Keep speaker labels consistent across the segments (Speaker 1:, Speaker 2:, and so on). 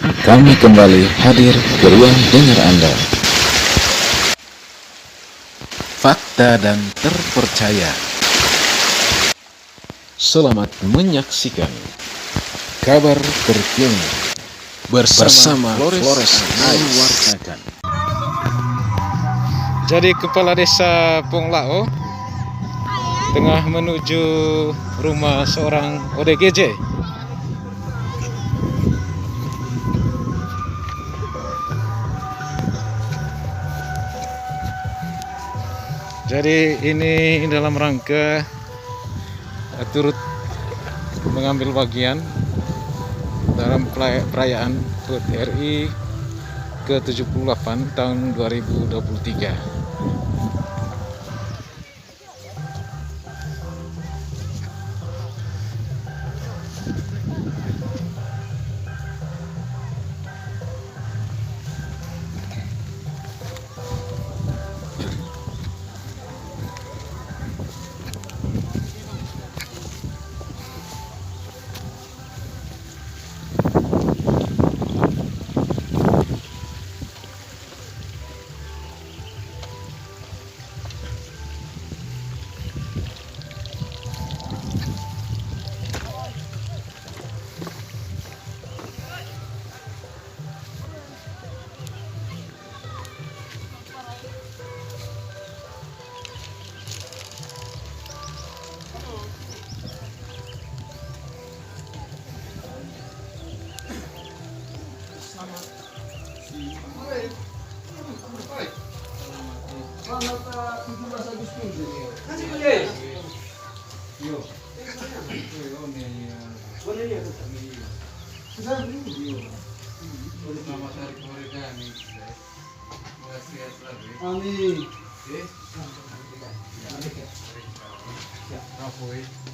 Speaker 1: Kami kembali hadir ke ruang dengar Anda. Fakta dan terpercaya. Selamat menyaksikan kabar terkini bersama Flores mewartakan.
Speaker 2: Jadi Kepala Desa Ponglao tengah menuju rumah seorang ODGJ. Jadi ini dalam rangka turut mengambil bagian dalam perayaan HUT RI ke-78 tahun 2023.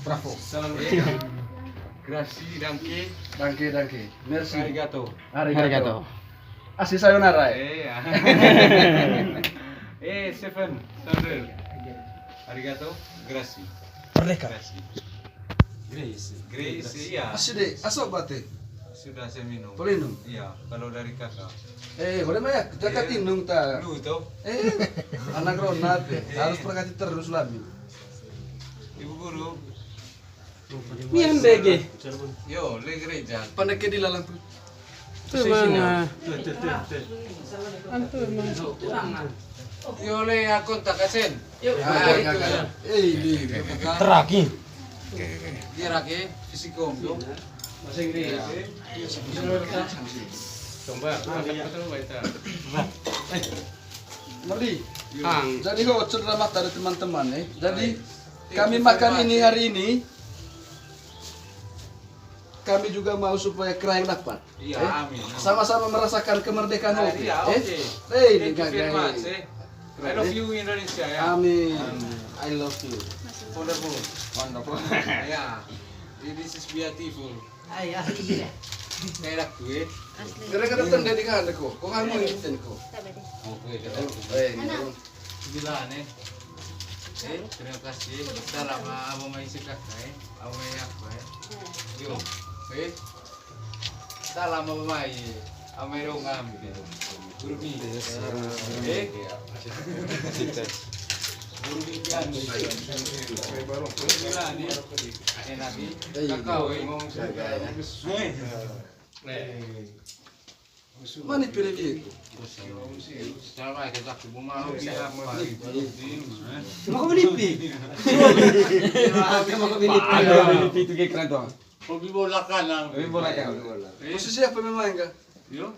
Speaker 3: Bravo.
Speaker 4: Grazie, danke.
Speaker 3: Danke. Merci.
Speaker 4: Arigato.
Speaker 3: Arigato. Asli sayonara.
Speaker 4: Seven. Sander. Arigato. Grazie.
Speaker 3: Merdeka.
Speaker 4: Grazie, ya.
Speaker 3: Asli deh, asok bate.
Speaker 4: Sudah saya minum.
Speaker 3: Boleh minum?
Speaker 4: Iya, kalau dari kakak.
Speaker 3: Boleh mah ya, dekat indung ta.
Speaker 4: Lu itu,
Speaker 3: Anak ronat harus perhati terus lami.
Speaker 4: Ibu guru.
Speaker 5: Mian bege.
Speaker 4: Yo, le gereja.
Speaker 3: Pandai di lalang tuh.
Speaker 4: Yo, le aku tak kasen.
Speaker 3: Di.
Speaker 5: Teraki.
Speaker 4: Dia rake fisikom dong.
Speaker 5: Bahasa Inggris.
Speaker 3: Merdi.
Speaker 5: Hang.
Speaker 3: Jadi kok selamat dari teman-teman Jadi kami makan ini hari ini. Kami juga mau supaya Kraeng dapat.
Speaker 4: Iya, amin.
Speaker 3: Sama-sama merasakan kemerdekaan Hopi.
Speaker 4: Iya, oke.
Speaker 3: Ini
Speaker 4: Thank you very much.
Speaker 3: gagah.
Speaker 4: I love you Indonesia ya.
Speaker 3: Amin. I love you.
Speaker 4: Wonderful. Ya. This is beautiful. Kayak gue.
Speaker 3: Gara-gara tanda di kan ko. Kok kamu ngikutin ko?
Speaker 4: Oke,
Speaker 3: Gitu.
Speaker 4: Bilang terima kasih. Salam abang mai sikak abang mai apa Yo. Salam abang mai. Amai rongam gitu. Gurumi. Gurumi kan. Baru bilang nih. Nabi. Kakao ngomong
Speaker 3: Mana pilih dia?
Speaker 4: Sama kita mau dia
Speaker 5: Mau ke menipi. Mau ke menipi itu kayak keren tuh.
Speaker 4: Hobi bola kanan.
Speaker 3: Posisi apa memang enggak?
Speaker 4: Yo.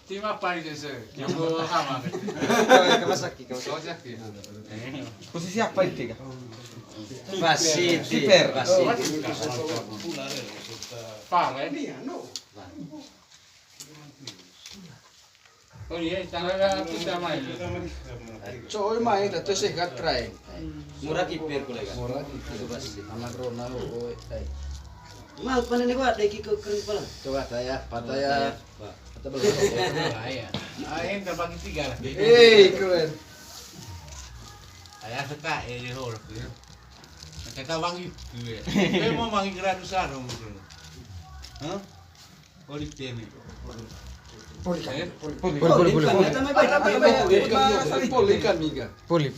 Speaker 4: Tim apa nih sih? Yang bola sama.
Speaker 5: Kawasaki. Posisi apa itu?
Speaker 3: Wasit.
Speaker 5: Kiper.
Speaker 4: Pang Oh iya, cara kita main.
Speaker 3: Coy main itu sehat Kraeng.
Speaker 5: Murah kiper kolega.
Speaker 3: Murah itu pasti. Anak Ronaldo.
Speaker 5: Mal panen ni gua deki ke keren pala.
Speaker 3: Coba pataya. Patah belum.
Speaker 4: Iya. Aing terbagi 3 lah.
Speaker 3: Keren.
Speaker 4: Ayah suka di hor. Kita wangi. Kita mau wangi geradu sarung. Hah? Politik ini.
Speaker 2: Boleh.
Speaker 5: Kita may baik
Speaker 3: Apa saling poli kami ka.
Speaker 2: Boleh.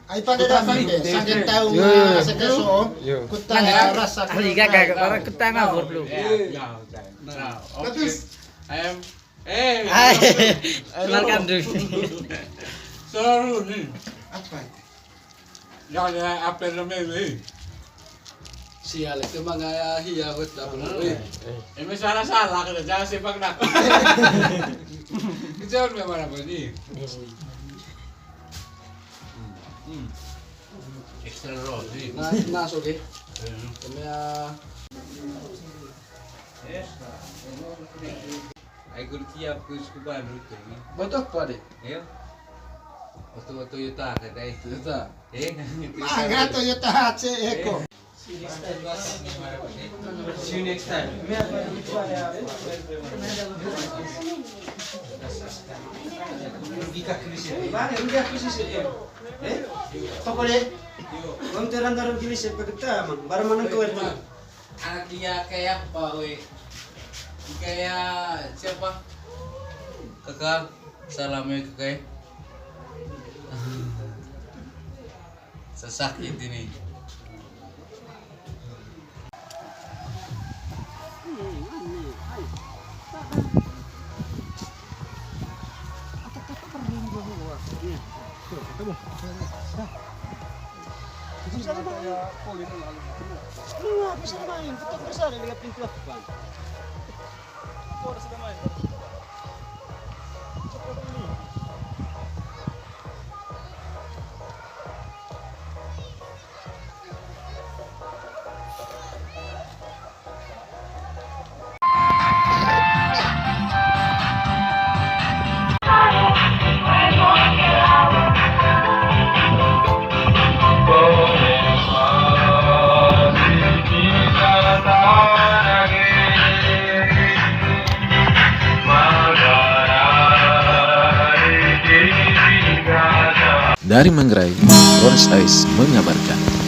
Speaker 6: Ay pandai sakit tahu sekeso kutang rasa
Speaker 5: orang kutang ngabur belum.
Speaker 4: Oke.
Speaker 5: Kenalkan dulu.
Speaker 4: Selalu nih.
Speaker 6: apa itu?
Speaker 4: Ya apa namanya?
Speaker 3: Sial itu mga hiya hot na pala.
Speaker 4: May salah ka na dyan si Pagnak. Ito may mana ba ni? Extra raw, ni.
Speaker 3: Nasok eh. Kami
Speaker 4: Ay kung tiap ko scuba dito ni.
Speaker 3: batok pa de.
Speaker 4: Ayo. Oto Toyota ka dai.
Speaker 3: Ito.
Speaker 6: Mangga Toyota HC Eco.
Speaker 4: See you next time.
Speaker 5: Toko deh. Kau teran taruh gini sepeda man. Baru mana kau itu?
Speaker 4: Anak dia kayak apa, we? Kayak siapa? Kakak, salamnya kakak. Sesakit ini.
Speaker 5: Bisa main, betul besar lihat pintu apa?
Speaker 1: Dari Manggarai, Forest Ice mengabarkan.